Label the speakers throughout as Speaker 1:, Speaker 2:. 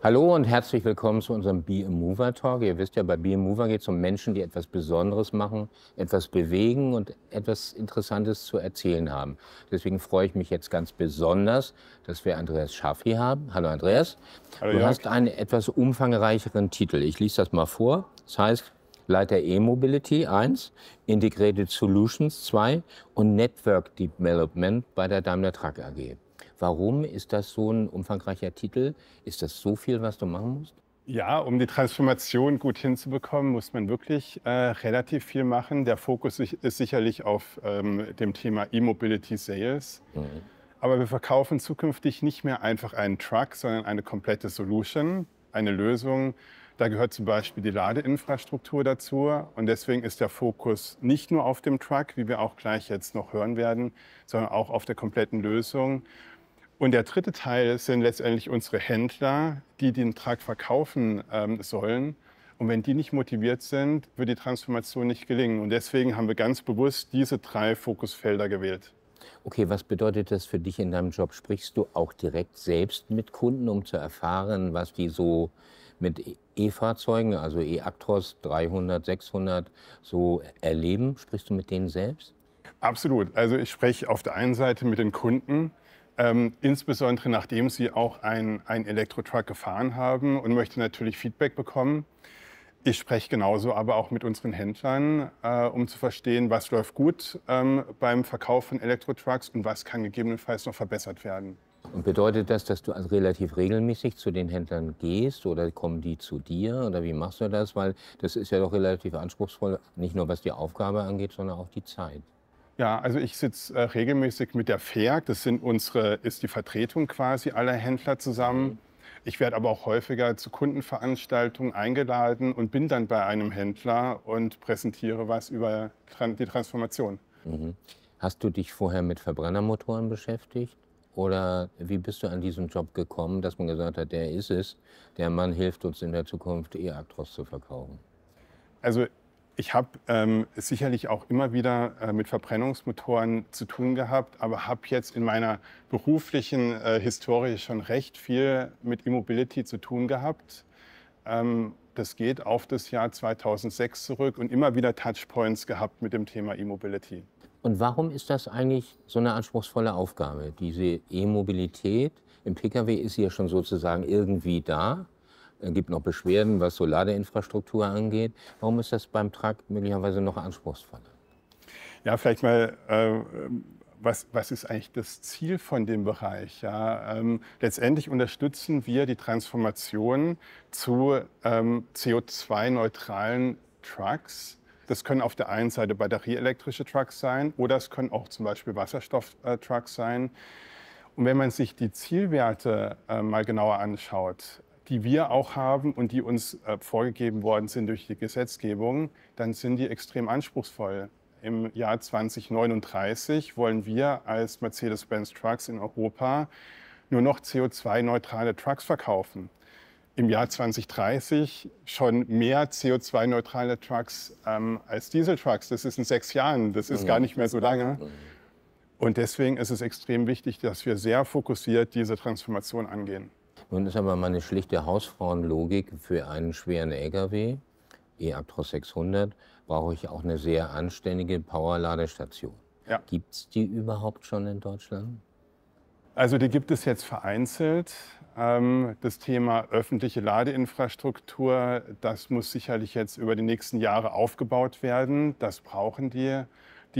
Speaker 1: Hallo und herzlich willkommen zu unserem Be a Mover Talk. Ihr wisst ja, bei Be a Mover geht es um Menschen, die etwas Besonderes machen, etwas bewegen und etwas Interessantes zu erzählen haben. Deswegen freue ich mich jetzt ganz besonders, dass wir Andreas Schaff hier haben. Hallo Andreas.
Speaker 2: Hallo
Speaker 1: Du
Speaker 2: Jörg.
Speaker 1: hast einen etwas umfangreicheren Titel. Ich lese das mal vor. Das heißt Leiter E-Mobility 1, Integrated Solutions 2 und Network Development bei der Daimler Truck AG. Warum ist das so ein umfangreicher Titel? Ist das so viel, was du machen musst?
Speaker 2: Ja, um die Transformation gut hinzubekommen, muss man wirklich relativ viel machen. Der Fokus ist sicherlich auf dem Thema E-Mobility Sales.
Speaker 1: Mhm.
Speaker 2: Aber wir verkaufen zukünftig nicht mehr einfach einen Truck, sondern eine komplette Solution, eine Lösung. Da gehört zum Beispiel die Ladeinfrastruktur dazu. Und deswegen ist der Fokus nicht nur auf dem Truck, wie wir auch gleich jetzt noch hören werden, sondern auch auf der kompletten Lösung. Und der dritte Teil sind letztendlich unsere Händler, die den Truck verkaufen sollen. Und wenn die nicht motiviert sind, wird die Transformation nicht gelingen. Und deswegen haben wir ganz bewusst diese 3 Fokusfelder gewählt.
Speaker 1: Okay, was bedeutet das für dich in deinem Job? Sprichst du auch direkt selbst mit Kunden, um zu erfahren, was die so mit E-Fahrzeugen, also E-Actros 300, 600 so erleben? Sprichst du mit denen selbst?
Speaker 2: Absolut. Also ich spreche auf der einen Seite mit den Kunden, insbesondere nachdem sie auch ein Elektro-Truck gefahren haben, und möchte natürlich Feedback bekommen. Ich spreche genauso aber auch mit unseren Händlern, um zu verstehen, was läuft gut beim Verkauf von Elektro-Trucks und was kann gegebenenfalls noch verbessert werden.
Speaker 1: Und bedeutet das, dass du also relativ regelmäßig zu den Händlern gehst oder kommen die zu dir oder wie machst du das? Weil das ist ja doch relativ anspruchsvoll, nicht nur was die Aufgabe angeht, sondern auch die Zeit.
Speaker 2: Ja, also ich sitze regelmäßig mit der FEAG, ist die Vertretung quasi aller Händler zusammen. Ich werde aber auch häufiger zu Kundenveranstaltungen eingeladen und bin dann bei einem Händler und präsentiere was über die Transformation.
Speaker 1: Mhm. Hast du dich vorher mit Verbrennermotoren beschäftigt? Oder wie bist du an diesen Job gekommen, dass man gesagt hat, der ist es, der Mann hilft uns in der Zukunft E-Actros zu verkaufen?
Speaker 2: Also ich habe sicherlich auch immer wieder mit Verbrennungsmotoren zu tun gehabt, aber habe jetzt in meiner beruflichen Historie schon recht viel mit E-Mobility zu tun gehabt. Das geht auf das Jahr 2006 zurück und immer wieder Touchpoints gehabt mit dem Thema E-Mobility.
Speaker 1: Und warum ist das eigentlich so eine anspruchsvolle Aufgabe? Diese E-Mobilität im Pkw ist ja schon sozusagen irgendwie da. Es gibt noch Beschwerden, was so Ladeinfrastruktur angeht. Warum ist das beim Truck möglicherweise noch anspruchsvoller?
Speaker 2: Ja, vielleicht mal, was ist eigentlich das Ziel von dem Bereich? Ja, letztendlich unterstützen wir die Transformation zu CO2-neutralen Trucks. Das können auf der einen Seite batterieelektrische Trucks sein oder es können auch zum Beispiel Wasserstofftrucks sein. Und wenn man sich die Zielwerte mal genauer anschaut, die wir auch haben und die uns vorgegeben worden sind durch die Gesetzgebung, dann sind die extrem anspruchsvoll. Im Jahr 2039 wollen wir als Mercedes-Benz Trucks in Europa nur noch CO2-neutrale Trucks verkaufen. Im Jahr 2030 schon mehr CO2-neutrale Trucks als Dieseltrucks. Das ist in 6 Jahren, das ist gar nicht mehr so lange. Und deswegen ist es extrem wichtig, dass wir sehr fokussiert diese Transformation angehen.
Speaker 1: Nun ist aber meine schlichte Hausfrauenlogik, für einen schweren Lkw, E-Actros 600, brauche ich auch eine sehr anständige Powerladestation.
Speaker 2: Ja.
Speaker 1: Gibt es die überhaupt schon in Deutschland?
Speaker 2: Also die gibt es jetzt vereinzelt. Das Thema öffentliche Ladeinfrastruktur, das muss sicherlich jetzt über die nächsten Jahre aufgebaut werden. Das brauchen die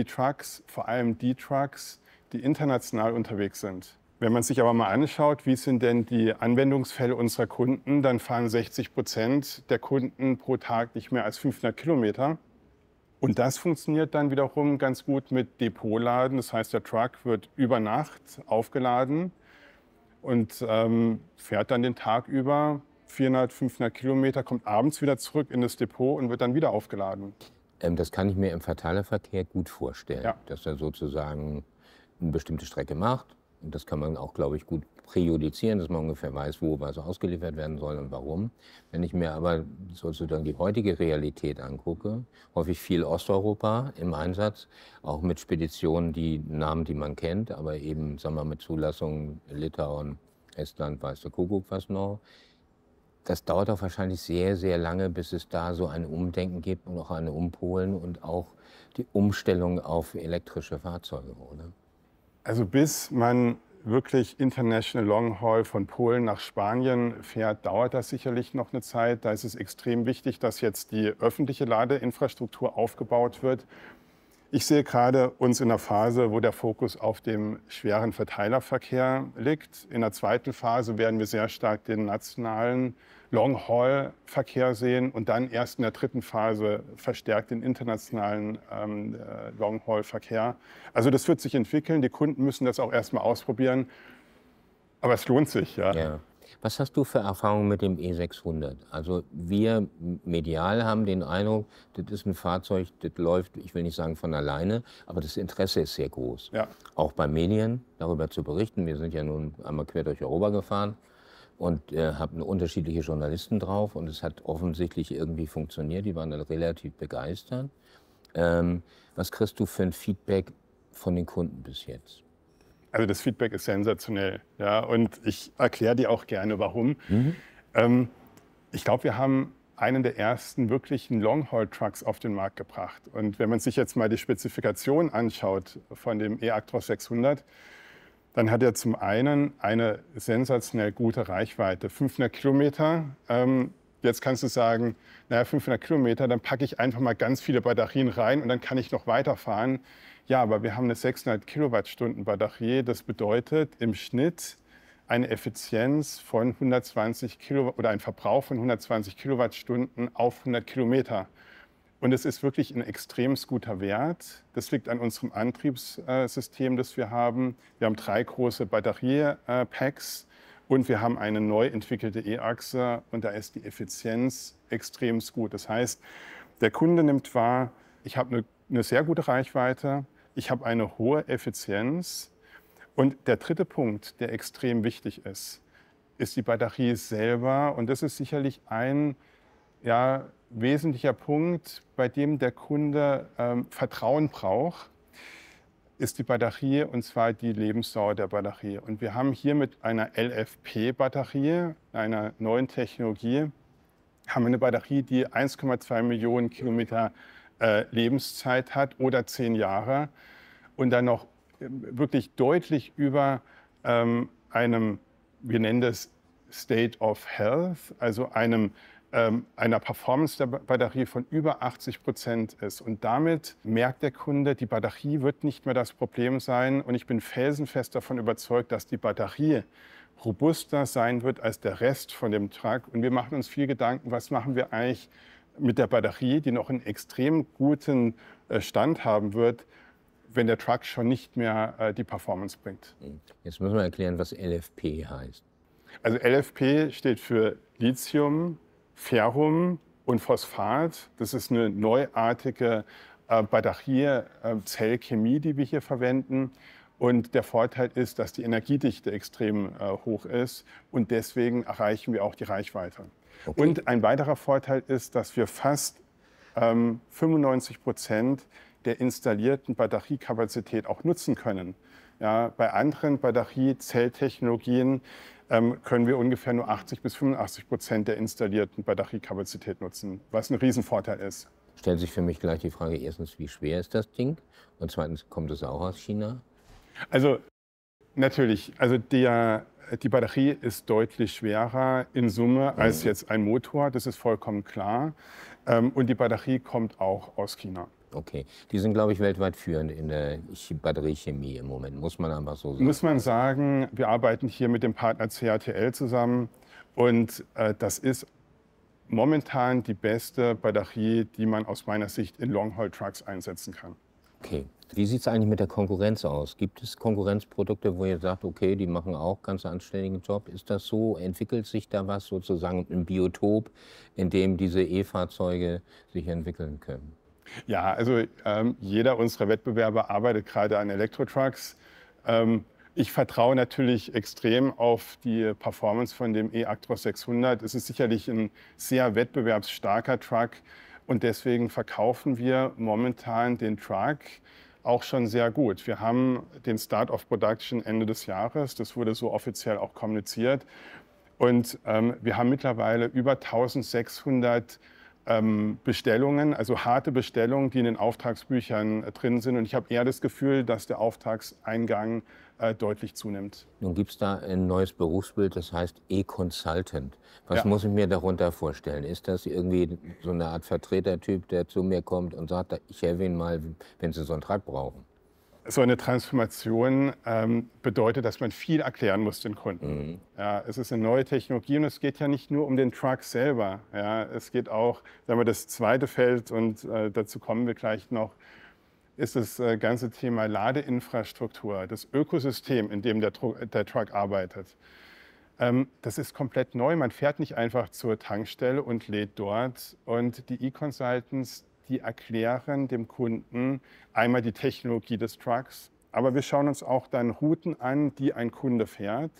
Speaker 2: Trucks, vor allem die Trucks, die international unterwegs sind. Wenn man sich aber mal anschaut, wie sind denn die Anwendungsfälle unserer Kunden, dann fahren 60% der Kunden pro Tag nicht mehr als 500 Kilometer. Und das funktioniert dann wiederum ganz gut mit Depotladen. Das heißt, der Truck wird über Nacht aufgeladen und fährt dann den Tag über 400, 500 Kilometer, kommt abends wieder zurück in das Depot und wird dann wieder aufgeladen.
Speaker 1: Das kann ich mir im Verteilerverkehr gut vorstellen,
Speaker 2: Ja.
Speaker 1: dass er sozusagen eine bestimmte Strecke macht. Und das kann man auch, glaube ich, gut präjudizieren, dass man ungefähr weiß, wo was ausgeliefert werden soll und warum. Wenn ich mir aber sozusagen die heutige Realität angucke, häufig viel Osteuropa im Einsatz, auch mit Speditionen, die Namen, die man kennt, aber eben, sagen wir mal, mit Zulassung Litauen, Estland, weiß der Kuckuck was noch. das dauert auch wahrscheinlich sehr, sehr lange, bis es da so ein Umdenken gibt und auch ein Umpolen und auch die Umstellung auf elektrische Fahrzeuge, oder?
Speaker 2: Also bis man wirklich International Long Haul von Polen nach Spanien fährt, dauert das sicherlich noch eine Zeit. Da ist es extrem wichtig, dass jetzt die öffentliche Ladeinfrastruktur aufgebaut wird. Ich sehe gerade uns in einer Phase, wo der Fokus auf dem schweren Verteilerverkehr liegt. In der zweiten Phase werden wir sehr stark den nationalen Long-Haul-Verkehr sehen und dann erst in der dritten Phase verstärkt den internationalen Long-Haul-Verkehr. Also das wird sich entwickeln. Die Kunden müssen das auch erstmal ausprobieren. Aber es lohnt sich, ja.
Speaker 1: Ja. Was hast du für Erfahrungen mit dem E600? Also wir medial haben den Eindruck, das ist ein Fahrzeug, das läuft, ich will nicht sagen von alleine, aber das Interesse ist sehr groß.
Speaker 2: Ja.
Speaker 1: Auch bei Medien darüber zu berichten. Wir sind ja nun einmal quer durch Europa gefahren und haben unterschiedliche Journalisten drauf und es hat offensichtlich irgendwie funktioniert. Die waren dann relativ begeistert. Was kriegst du für ein Feedback von den Kunden bis jetzt?
Speaker 2: Also das Feedback ist sensationell, ja, und ich erkläre dir auch gerne, warum. Ich glaube, wir haben einen der ersten wirklichen Long-Haul-Trucks auf den Markt gebracht. Und wenn man sich jetzt mal die Spezifikation anschaut von dem e-Actros 600, dann hat er zum einen eine sensationell gute Reichweite, 500 Kilometer. Jetzt kannst du sagen, naja, 500 Kilometer, dann packe ich einfach mal ganz viele Batterien rein und dann kann ich noch weiterfahren. Ja, aber wir haben eine 600 Kilowattstunden Batterie. Das bedeutet im Schnitt eine Effizienz von 120 Kilowatt oder ein Verbrauch von 120 Kilowattstunden auf 100 Kilometer. Und es ist wirklich ein extrem guter Wert. Das liegt an unserem Antriebssystem, das wir haben. Wir haben 3 große Batteriepacks und wir haben eine neu entwickelte E-Achse und da ist die Effizienz extrem gut. Das heißt, der Kunde nimmt wahr, ich habe eine sehr gute Reichweite, ich habe eine hohe Effizienz. Und der dritte Punkt, der extrem wichtig ist die Batterie selber. Und das ist sicherlich ein wesentlicher Punkt, bei dem der Kunde Vertrauen braucht, ist die Batterie, und zwar die Lebensdauer der Batterie. Und wir haben hier mit einer LFP-Batterie, einer neuen Technologie, haben wir eine Batterie, die 1,2 Millionen Kilometer Lebenszeit hat oder 10 Jahre und dann noch wirklich deutlich über einem, wir nennen das State of Health, also einer Performance der Batterie von über 80% ist. Und damit merkt der Kunde, die Batterie wird nicht mehr das Problem sein. Und ich bin felsenfest davon überzeugt, dass die Batterie robuster sein wird als der Rest von dem Truck. Und wir machen uns viel Gedanken, was machen wir eigentlich mit der Batterie, die noch einen extrem guten Stand haben wird, wenn der Truck schon nicht mehr die Performance bringt.
Speaker 1: Jetzt müssen wir erklären, was LFP heißt.
Speaker 2: Also LFP steht für Lithium, Ferrum und Phosphat. Das ist eine neuartige Batteriezellchemie, die wir hier verwenden. Und der Vorteil ist, dass die Energiedichte extrem hoch ist und deswegen erreichen wir auch die Reichweite. Okay. Und ein weiterer Vorteil ist, dass wir fast 95% der installierten Batteriekapazität auch nutzen können. Ja, bei anderen Batteriezelltechnologien können wir ungefähr nur 80-85% der installierten Batteriekapazität nutzen, was ein Riesenvorteil ist.
Speaker 1: Stellt sich für mich gleich die Frage, erstens, wie schwer ist das Ding? Und zweitens, kommt es auch aus China?
Speaker 2: Also natürlich, also die Batterie ist deutlich schwerer in Summe als jetzt ein Motor, das ist vollkommen klar. Und die Batterie kommt auch aus China.
Speaker 1: Okay, die sind, glaube ich, weltweit führend in der Batteriechemie im Moment, muss man einfach so sagen.
Speaker 2: Muss man sagen, wir arbeiten hier mit dem Partner CATL zusammen und das ist momentan die beste Batterie, die man aus meiner Sicht in Long-Haul-Trucks einsetzen kann.
Speaker 1: Okay, wie sieht es eigentlich mit der Konkurrenz aus? Gibt es Konkurrenzprodukte, wo ihr sagt, okay, die machen auch ganz anständigen Job? Ist das so? Entwickelt sich da was sozusagen ein Biotop, in dem diese E-Fahrzeuge sich entwickeln können?
Speaker 2: Ja, also jeder unserer Wettbewerber arbeitet gerade an Elektro-Trucks. Ich vertraue natürlich extrem auf die Performance von dem e-Actros 600. Es ist sicherlich ein sehr wettbewerbsstarker Truck und deswegen verkaufen wir momentan den Truck auch schon sehr gut. Wir haben den Start of Production Ende des Jahres, das wurde so offiziell auch kommuniziert. Und wir haben mittlerweile über 1600 Bestellungen, also harte Bestellungen, die in den Auftragsbüchern drin sind. Und ich habe eher das Gefühl, dass der Auftragseingang deutlich zunimmt.
Speaker 1: Nun gibt es da ein neues Berufsbild, das heißt E-Consultant. Was
Speaker 2: Ja.
Speaker 1: muss ich mir darunter vorstellen? Ist das irgendwie so eine Art Vertretertyp, der zu mir kommt und sagt, ich helfe Ihnen mal, wenn Sie so einen Truck brauchen?
Speaker 2: So eine Transformation bedeutet, dass man viel erklären muss den Kunden. Ja, es ist eine neue Technologie und es geht ja nicht nur um den Truck selber. Ja, es geht auch, sagen wir, das zweite Feld, und dazu kommen wir gleich noch, ist das ganze Thema Ladeinfrastruktur, das Ökosystem, in dem der Truck arbeitet. Das ist komplett neu. Man fährt nicht einfach zur Tankstelle und lädt dort. Und die E-Consultants, die erklären dem Kunden einmal die Technologie des Trucks, aber wir schauen uns auch dann Routen an, die ein Kunde fährt,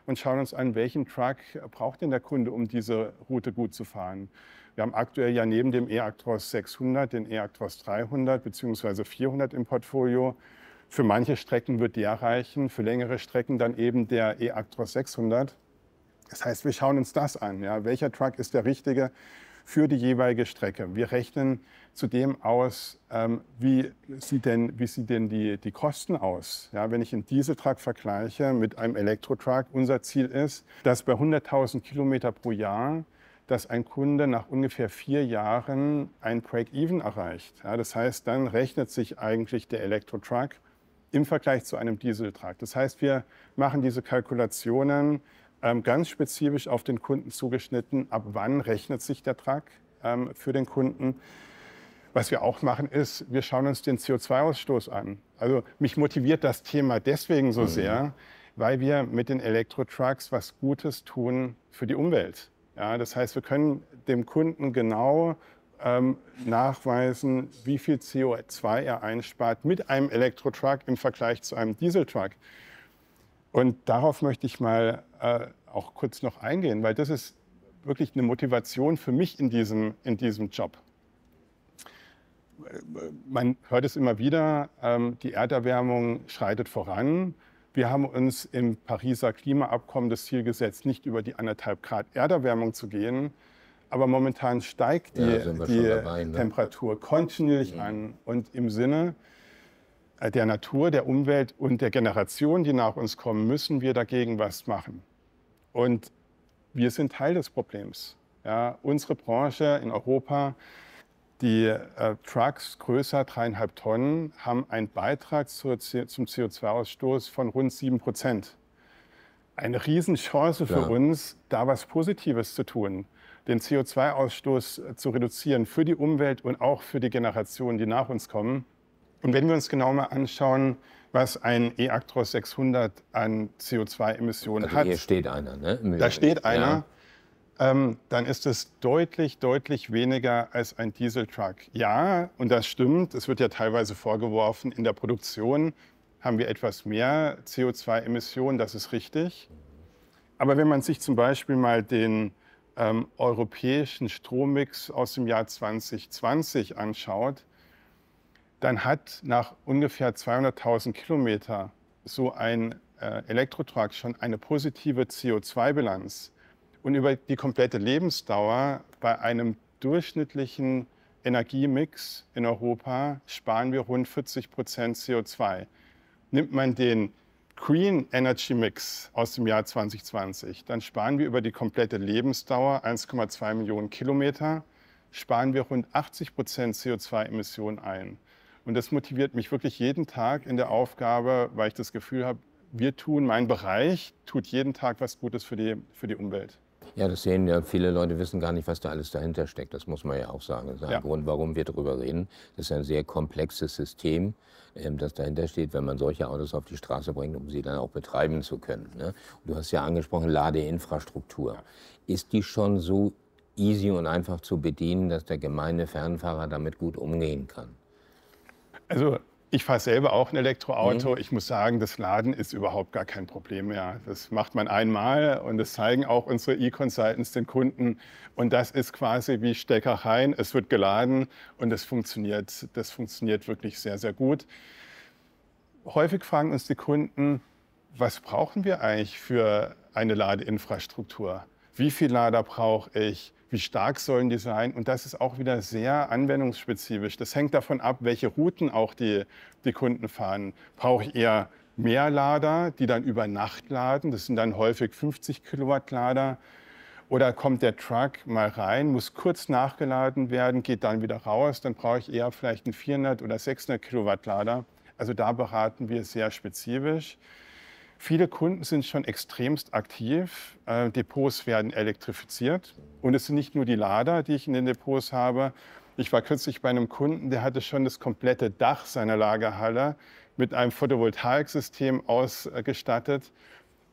Speaker 2: und schauen uns an, welchen Truck braucht denn der Kunde, um diese Route gut zu fahren. Wir haben aktuell ja neben dem eActros 600 den eActros 300 bzw. 400 im Portfolio. Für manche Strecken wird der reichen, für längere Strecken dann eben der eActros 600. Das heißt, wir schauen uns das an. Ja, welcher Truck ist der richtige für die jeweilige Strecke? Wir rechnen zudem aus, wie sieht denn die Kosten aus? Ja, wenn ich einen Dieseltruck vergleiche mit einem Elektrotruck, unser Ziel ist, dass bei 100.000 Kilometer pro Jahr, dass ein Kunde nach ungefähr 4 Jahren ein Break-Even erreicht. Ja, das heißt, dann rechnet sich eigentlich der Elektrotruck im Vergleich zu einem Dieseltruck. Das heißt, wir machen diese Kalkulationen ganz spezifisch auf den Kunden zugeschnitten, ab wann rechnet sich der Truck für den Kunden. Was wir auch machen ist, wir schauen uns den CO2-Ausstoß an. Also mich motiviert das Thema deswegen so sehr, weil wir mit den Elektrotrucks was Gutes tun für die Umwelt. Ja, das heißt, wir können dem Kunden genau nachweisen, wie viel CO2 er einspart mit einem Elektrotruck im Vergleich zu einem Dieseltruck. Und darauf möchte ich mal auch kurz noch eingehen, weil das ist wirklich eine Motivation für mich in diesem Job. Man hört es immer wieder, die Erderwärmung schreitet voran. Wir haben uns im Pariser Klimaabkommen das Ziel gesetzt, nicht über die 1,5 Grad Erderwärmung zu gehen. Aber momentan steigt die Temperatur kontinuierlich an. Und im Sinne der Natur, der Umwelt und der Generationen, die nach uns kommen, müssen wir dagegen was machen. Und wir sind Teil des Problems. Ja, unsere Branche in Europa, die Trucks größer 3,5 Tonnen, haben einen Beitrag zum CO2-Ausstoß von rund 7%. Eine Riesenchance für uns, da was Positives zu tun, den CO2-Ausstoß zu reduzieren für die Umwelt und auch für die Generationen, die nach uns kommen. Und wenn wir uns genau mal anschauen, was ein eActros 600 an CO2-Emissionen hat.
Speaker 1: Hier steht einer, ne?
Speaker 2: Da steht einer. Dann ist es deutlich, deutlich weniger als ein Dieseltruck. Ja, und das stimmt. Es wird ja teilweise vorgeworfen, in der Produktion haben wir etwas mehr CO2-Emissionen. Das ist richtig. Aber wenn man sich zum Beispiel mal den europäischen Strommix aus dem Jahr 2020 anschaut, dann hat nach ungefähr 200.000 Kilometer so ein Elektrotruck schon eine positive CO2-Bilanz. Und über die komplette Lebensdauer bei einem durchschnittlichen Energiemix in Europa sparen wir rund 40% CO2. Nimmt man den Green Energy Mix aus dem Jahr 2020, dann sparen wir über die komplette Lebensdauer 1,2 Millionen Kilometer, sparen wir rund 80% CO2-Emissionen ein. Und das motiviert mich wirklich jeden Tag in der Aufgabe, weil ich das Gefühl habe, mein Bereich tut jeden Tag was Gutes für die Umwelt.
Speaker 1: Ja, das sehen ja viele Leute, wissen gar nicht, was da alles dahinter steckt. Das muss man ja auch sagen. Das ist ein Grund, warum wir darüber reden. Das ist ein sehr komplexes System, das dahinter steht, wenn man solche Autos auf die Straße bringt, um sie dann auch betreiben zu können. Ne? Du hast ja angesprochen, Ladeinfrastruktur. Ist die schon so easy und einfach zu bedienen, dass der gemeine Fernfahrer damit gut umgehen kann?
Speaker 2: Also ich fahre selber auch ein Elektroauto. Ich muss sagen, das Laden ist überhaupt gar kein Problem mehr. Das macht man einmal und das zeigen auch unsere E-Consultants den Kunden. Und das ist quasi wie Stecker rein, es wird geladen und das funktioniert wirklich sehr, sehr gut. Häufig fragen uns die Kunden, was brauchen wir eigentlich für eine Ladeinfrastruktur? Wie viele Lader brauche ich? Wie stark sollen die sein? Und das ist auch wieder sehr anwendungsspezifisch. Das hängt davon ab, welche Routen auch die Kunden fahren. Brauche ich eher mehr Lader, die dann über Nacht laden? Das sind dann häufig 50 Kilowatt Lader. Oder kommt der Truck mal rein, muss kurz nachgeladen werden, geht dann wieder raus. Dann brauche ich eher vielleicht einen 400 oder 600 Kilowatt Lader. Also da beraten wir sehr spezifisch. Viele Kunden sind schon extremst aktiv. Depots werden elektrifiziert. Und es sind nicht nur die Lader, die ich in den Depots habe. Ich war kürzlich bei einem Kunden, der hatte schon das komplette Dach seiner Lagerhalle mit einem Photovoltaiksystem ausgestattet.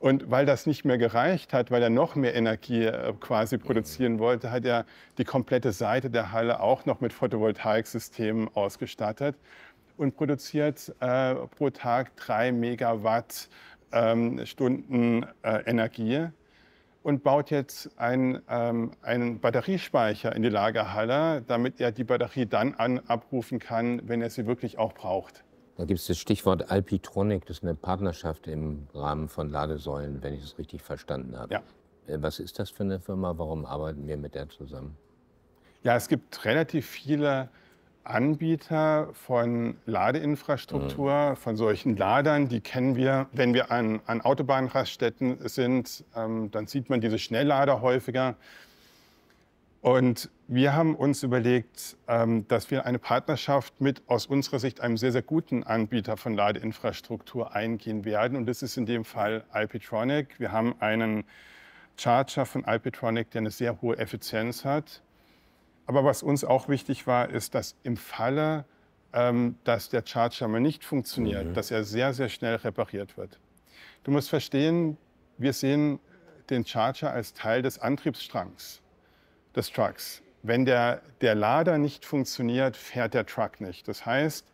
Speaker 2: Und weil das nicht mehr gereicht hat, weil er noch mehr Energie quasi produzieren wollte, hat er die komplette Seite der Halle auch noch mit Photovoltaiksystemen ausgestattet und produziert pro Tag 3 Megawatt Stunden Energie und baut jetzt einen Batteriespeicher in die Lagerhalle, damit er die Batterie dann abrufen kann, wenn er sie wirklich auch braucht.
Speaker 1: Da gibt es das Stichwort Alpitronic, das ist eine Partnerschaft im Rahmen von Ladesäulen, wenn ich es richtig verstanden habe.
Speaker 2: Ja.
Speaker 1: Was ist das für eine Firma? Warum arbeiten wir mit der zusammen?
Speaker 2: Ja, es gibt relativ viele Anbieter von Ladeinfrastruktur, von solchen Ladern, die kennen wir, wenn wir an Autobahnraststätten sind, dann sieht man diese Schnelllader häufiger. Und wir haben uns überlegt, dass wir eine Partnerschaft mit aus unserer Sicht einem sehr, sehr guten Anbieter von Ladeinfrastruktur eingehen werden. Und das ist in dem Fall Alpitronic. Wir haben einen Charger von Alpitronic, der eine sehr hohe Effizienz hat. Aber was uns auch wichtig war, ist, dass im Falle, dass der Charger mal nicht funktioniert, dass er sehr, sehr schnell repariert wird. Du musst verstehen, wir sehen den Charger als Teil des Antriebsstrangs des Trucks. Wenn der Lader nicht funktioniert, fährt der Truck nicht. Das heißt,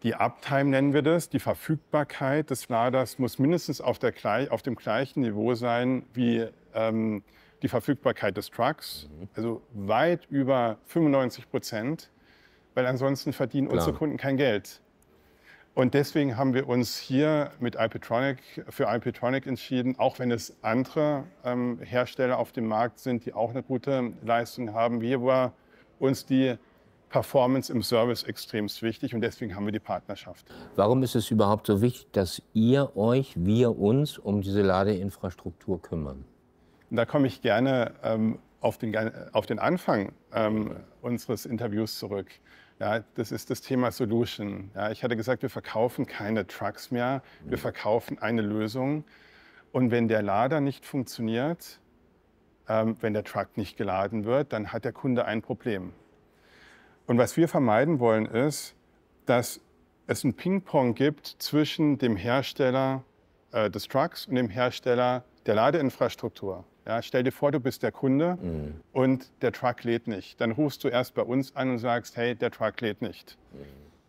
Speaker 2: die Uptime nennen wir das, die Verfügbarkeit des Laders muss mindestens auf dem gleichen Niveau sein wie die Verfügbarkeit des Trucks, also weit über 95%, weil ansonsten verdienen unsere Kunden kein Geld. Und deswegen haben wir uns hier für Alpitronic entschieden, auch wenn es andere Hersteller auf dem Markt sind, die auch eine gute Leistung haben. Hier war uns die Performance im Service extremst wichtig und deswegen haben wir die Partnerschaft.
Speaker 1: Warum ist es überhaupt so wichtig, dass wir uns um diese Ladeinfrastruktur kümmern?
Speaker 2: Und da komme ich gerne auf den Anfang unseres Interviews zurück. Ja, das ist das Thema Solution. Ja, ich hatte gesagt, wir verkaufen keine Trucks mehr, wir verkaufen eine Lösung. Und wenn der Lader nicht funktioniert, wenn der Truck nicht geladen wird, dann hat der Kunde ein Problem. Und was wir vermeiden wollen, ist, dass es ein Ping-Pong gibt zwischen dem Hersteller des Trucks und dem Hersteller der Ladeinfrastruktur. Ja, stell dir vor, du bist der Kunde und der Truck lädt nicht. Dann rufst du erst bei uns an und sagst, hey, der Truck lädt nicht.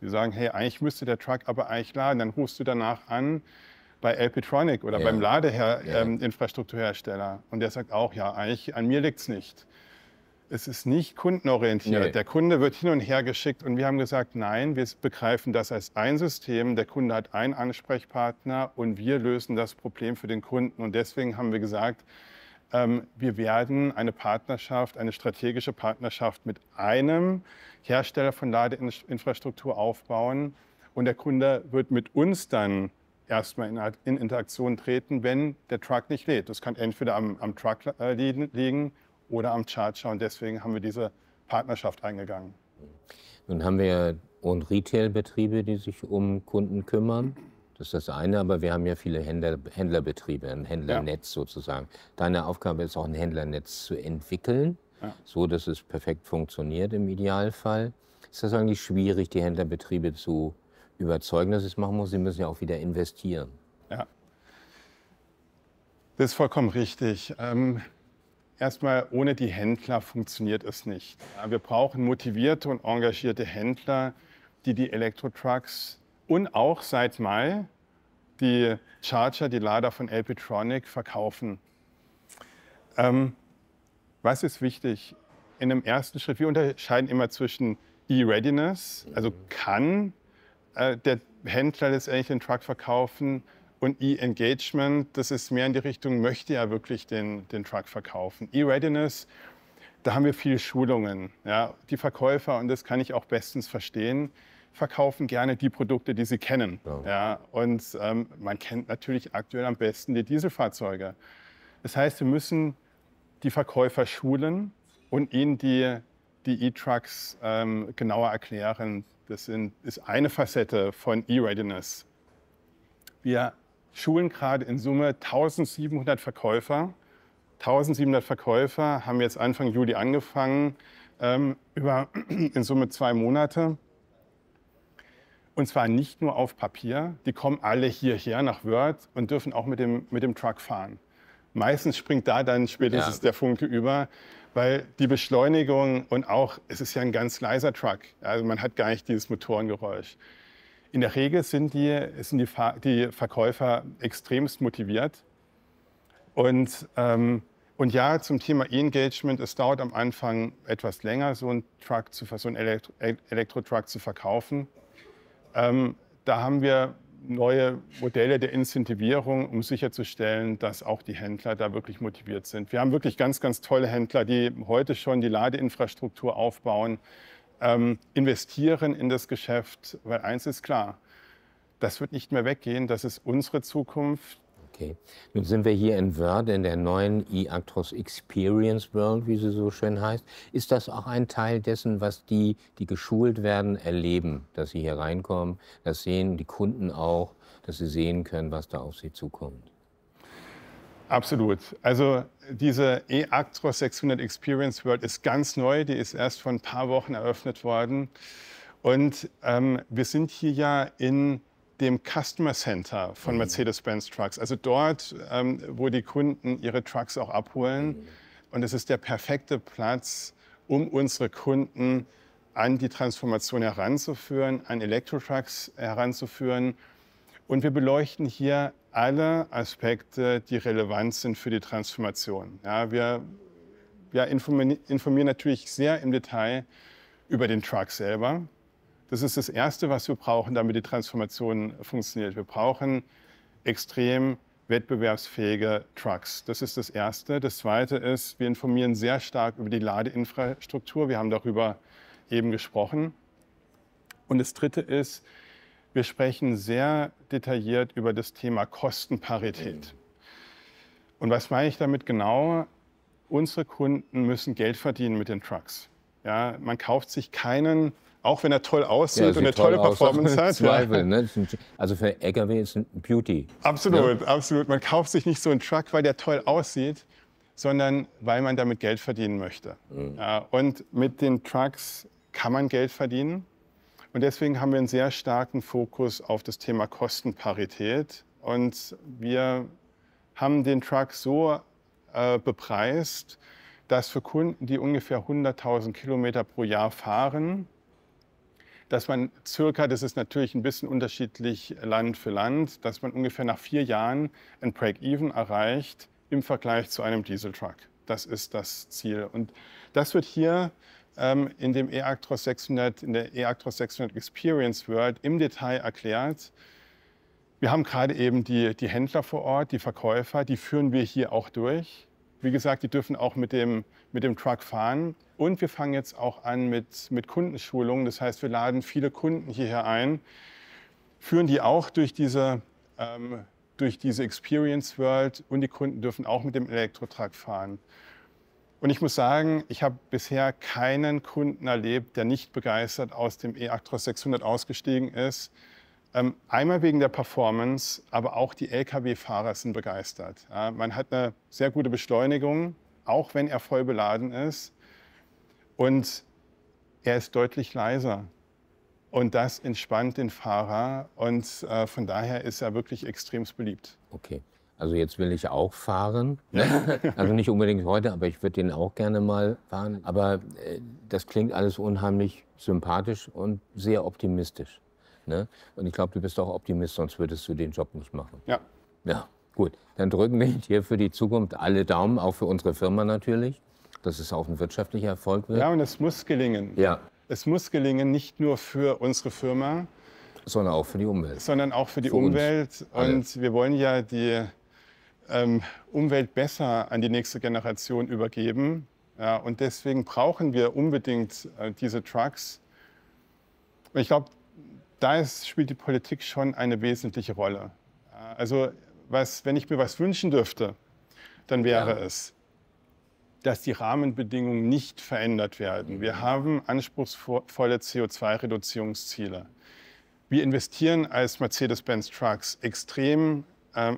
Speaker 2: Wir sagen, hey, eigentlich müsste der Truck aber eigentlich laden. Dann rufst du danach an bei Alpitronic oder beim Ladeinfrastrukturhersteller. Und der sagt auch, ja, eigentlich an mir liegt es nicht. Es ist nicht kundenorientiert. Nee. Der Kunde wird hin und her geschickt und wir haben gesagt, nein, wir begreifen das als ein System. Der Kunde hat einen Ansprechpartner und wir lösen das Problem für den Kunden. Und deswegen haben wir gesagt, wir werden eine Partnerschaft, eine strategische Partnerschaft mit einem Hersteller von Ladeinfrastruktur aufbauen. Und der Kunde wird mit uns dann erstmal in Interaktion treten, wenn der Truck nicht lädt. Das kann entweder am Truck liegen oder am Charger. Und deswegen haben wir diese Partnerschaft eingegangen.
Speaker 1: Nun haben wir ja Retail-Betriebe, die sich um Kunden kümmern. Das ist das eine, aber wir haben ja viele Händlerbetriebe, ein Händlernetz sozusagen. Deine Aufgabe ist auch, ein Händlernetz zu entwickeln, so dass es perfekt funktioniert im Idealfall. Ist das eigentlich schwierig, die Händlerbetriebe zu überzeugen, dass sie es machen muss? Sie müssen ja auch wieder investieren.
Speaker 2: Ja, das ist vollkommen richtig. Erstmal, ohne die Händler funktioniert es nicht. Wir brauchen motivierte und engagierte Händler, die Elektro-Trucks und auch seit Mai die Charger, die Lader von Alpitronic verkaufen. Was ist wichtig? In dem ersten Schritt, wir unterscheiden immer zwischen E-Readiness, also kann der Händler letztendlich den Truck verkaufen, Und E-Engagement, das ist mehr in die Richtung, möchte ja wirklich den Truck verkaufen. E-Readiness, da haben wir viele Schulungen. Ja. Die Verkäufer, und das kann ich auch bestens verstehen, verkaufen gerne die Produkte, die sie kennen.
Speaker 1: Ja.
Speaker 2: Ja. Und man kennt natürlich aktuell am besten die Dieselfahrzeuge. Das heißt, wir müssen die Verkäufer schulen und ihnen die E-Trucks genauer erklären. Das ist eine Facette von E-Readiness. Wir schulen gerade in Summe 1700 Verkäufer. 1700 Verkäufer haben jetzt Anfang Juli angefangen, über in Summe 2 Monate. Und zwar nicht nur auf Papier. Die kommen alle hierher nach Wörth und dürfen auch mit dem Truck fahren. Meistens springt da dann spätestens der Funke über, weil die Beschleunigung und auch, es ist ja ein ganz leiser Truck, also man hat gar nicht dieses Motorengeräusch. In der Regel sind die Verkäufer extremst motiviert. Und ja, zum Thema E-Engagement, es dauert am Anfang etwas länger, so einen Elektro-Truck zu verkaufen. Da haben wir neue Modelle der Incentivierung, um sicherzustellen, dass auch die Händler da wirklich motiviert sind. Wir haben wirklich ganz, ganz tolle Händler, die heute schon die Ladeinfrastruktur aufbauen, investieren in das Geschäft, weil eins ist klar, das wird nicht mehr weggehen, das ist unsere Zukunft.
Speaker 1: Okay. Nun sind wir hier in Wörth in der neuen eActros Experience World, wie sie so schön heißt. Ist das auch ein Teil dessen, was die geschult werden, erleben, dass sie hier reinkommen? Das sehen die Kunden auch, dass sie sehen können, was da auf sie zukommt?
Speaker 2: Absolut. Also diese eActros 600 Experience World ist ganz neu. Die ist erst vor ein paar Wochen eröffnet worden. Und wir sind hier ja in dem Customer Center von Mercedes-Benz Trucks. Also dort, wo die Kunden ihre Trucks auch abholen. Und es ist der perfekte Platz, um unsere Kunden an die Transformation heranzuführen, an Elektro-Trucks heranzuführen. Und wir beleuchten hier alle Aspekte, die relevant sind für die Transformation. Ja, wir informieren natürlich sehr im Detail über den Truck selber. Das ist das Erste, was wir brauchen, damit die Transformation funktioniert. Wir brauchen extrem wettbewerbsfähige Trucks. Das ist das Erste. Das Zweite ist, wir informieren sehr stark über die Ladeinfrastruktur. Wir haben darüber eben gesprochen. Und das Dritte ist, wir sprechen sehr detailliert über das Thema Kostenparität. Und was meine ich damit genau? Unsere Kunden müssen Geld verdienen mit den Trucks. Ja, man kauft sich keinen, auch wenn er toll aussieht und eine tolle Performance hat.
Speaker 1: Zweifel, ne? Also für LKW ist ein Beauty.
Speaker 2: Absolut, absolut. Man kauft sich nicht so einen Truck, weil der toll aussieht, sondern weil man damit Geld verdienen möchte. Ja, und mit den Trucks kann man Geld verdienen. Und deswegen haben wir einen sehr starken Fokus auf das Thema Kostenparität. Und wir haben den Truck so bepreist, dass für Kunden, die ungefähr 100.000 Kilometer pro Jahr fahren, dass man circa, das ist natürlich ein bisschen unterschiedlich Land für Land, dass man ungefähr nach 4 Jahren ein Break-Even erreicht im Vergleich zu einem Dieseltruck. Das ist das Ziel. Und das wird hier in dem eActros 600, in der eActros 600 Experience World im Detail erklärt. Wir haben gerade eben die Händler vor Ort, die Verkäufer, die führen wir hier auch durch. Wie gesagt, die dürfen auch mit dem Truck fahren. Und wir fangen jetzt auch an mit Kundenschulungen. Das heißt, wir laden viele Kunden hierher ein, führen die auch durch diese Experience World und die Kunden dürfen auch mit dem Elektro-Truck fahren. Und ich muss sagen, ich habe bisher keinen Kunden erlebt, der nicht begeistert aus dem eActros 600 ausgestiegen ist. Einmal wegen der Performance, aber auch die Lkw-Fahrer sind begeistert. Ja, man hat eine sehr gute Beschleunigung, auch wenn er voll beladen ist. Und er ist deutlich leiser. Und das entspannt den Fahrer. Und von daher ist er wirklich extremst beliebt.
Speaker 1: Okay. Also jetzt will ich auch fahren, ne? Also nicht unbedingt heute, aber ich würde den auch gerne mal fahren. Aber das klingt alles unheimlich sympathisch und sehr optimistisch. Ne? Und ich glaube, du bist auch Optimist, sonst würdest du den Job nicht machen.
Speaker 2: Ja.
Speaker 1: Ja, gut. Dann drücken wir dir für die Zukunft alle Daumen, auch für unsere Firma natürlich, dass es auch ein wirtschaftlicher Erfolg wird.
Speaker 2: Ja, und es muss gelingen.
Speaker 1: Ja.
Speaker 2: Es muss gelingen, nicht nur für unsere Firma,
Speaker 1: Sondern auch für die Umwelt.
Speaker 2: Sondern auch für die
Speaker 1: Für uns
Speaker 2: Umwelt.
Speaker 1: alle.
Speaker 2: Und wir wollen ja die Umwelt besser an die nächste Generation übergeben. Ja, und deswegen brauchen wir unbedingt diese Trucks. Und ich glaube, spielt die Politik schon eine wesentliche Rolle. Also wenn ich mir was wünschen dürfte, dann wäre es, dass die Rahmenbedingungen nicht verändert werden. Wir haben anspruchsvolle CO2-Reduzierungsziele. Wir investieren als Mercedes-Benz Trucks extrem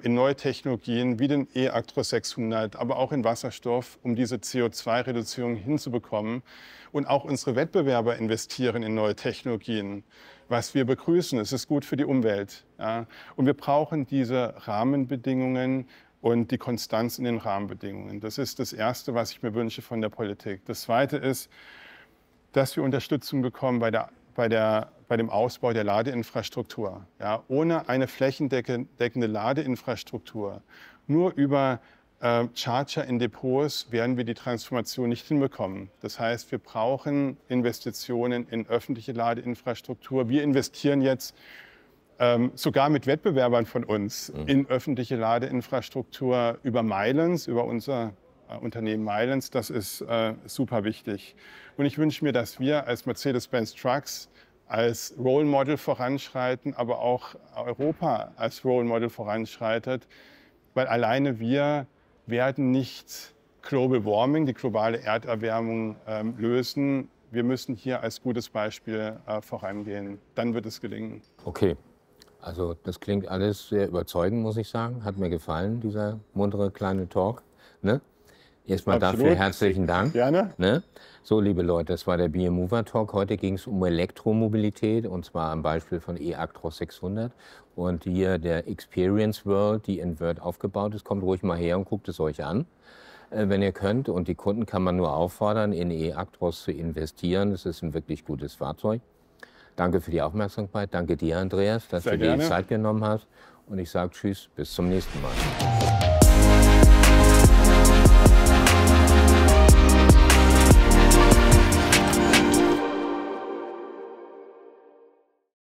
Speaker 2: in neue Technologien wie den E-Actros 600, aber auch in Wasserstoff, um diese CO2-Reduzierung hinzubekommen. Und auch unsere Wettbewerber investieren in neue Technologien, was wir begrüßen. Es ist gut für die Umwelt. Ja. Und wir brauchen diese Rahmenbedingungen und die Konstanz in den Rahmenbedingungen. Das ist das Erste, was ich mir wünsche von der Politik. Das Zweite ist, dass wir Unterstützung bekommen bei dem Ausbau der Ladeinfrastruktur. Ja, ohne eine flächendeckende Ladeinfrastruktur, nur über Charger in Depots werden wir die Transformation nicht hinbekommen. Das heißt, wir brauchen Investitionen in öffentliche Ladeinfrastruktur. Wir investieren jetzt sogar mit Wettbewerbern von uns in öffentliche Ladeinfrastruktur über Milence, über unser Unternehmen Milence. Das ist super wichtig. Und ich wünsche mir, dass wir als Mercedes-Benz Trucks als Role Model voranschreiten, aber auch Europa als Role Model voranschreitet, weil alleine wir werden nicht Global Warming, die globale Erderwärmung lösen. Wir müssen hier als gutes Beispiel vorangehen. Dann wird es gelingen.
Speaker 1: Okay, also das klingt alles sehr überzeugend, muss ich sagen. Hat mir gefallen, dieser muntere kleine Talk. Ne? Erstmal dafür herzlichen Dank.
Speaker 2: Gerne.
Speaker 1: Ne? So, liebe Leute, das war der BeMover Talk. Heute ging es um Elektromobilität und zwar am Beispiel von E-Actros 600. Und hier der Experience World, die in Wörth aufgebaut ist. Kommt ruhig mal her und guckt es euch an, wenn ihr könnt. Und die Kunden kann man nur auffordern, in E-Actros zu investieren. Das ist ein wirklich gutes Fahrzeug. Danke für die Aufmerksamkeit. Danke dir, Andreas, dass du dir die Zeit genommen hast. Und ich sage Tschüss, bis zum nächsten Mal.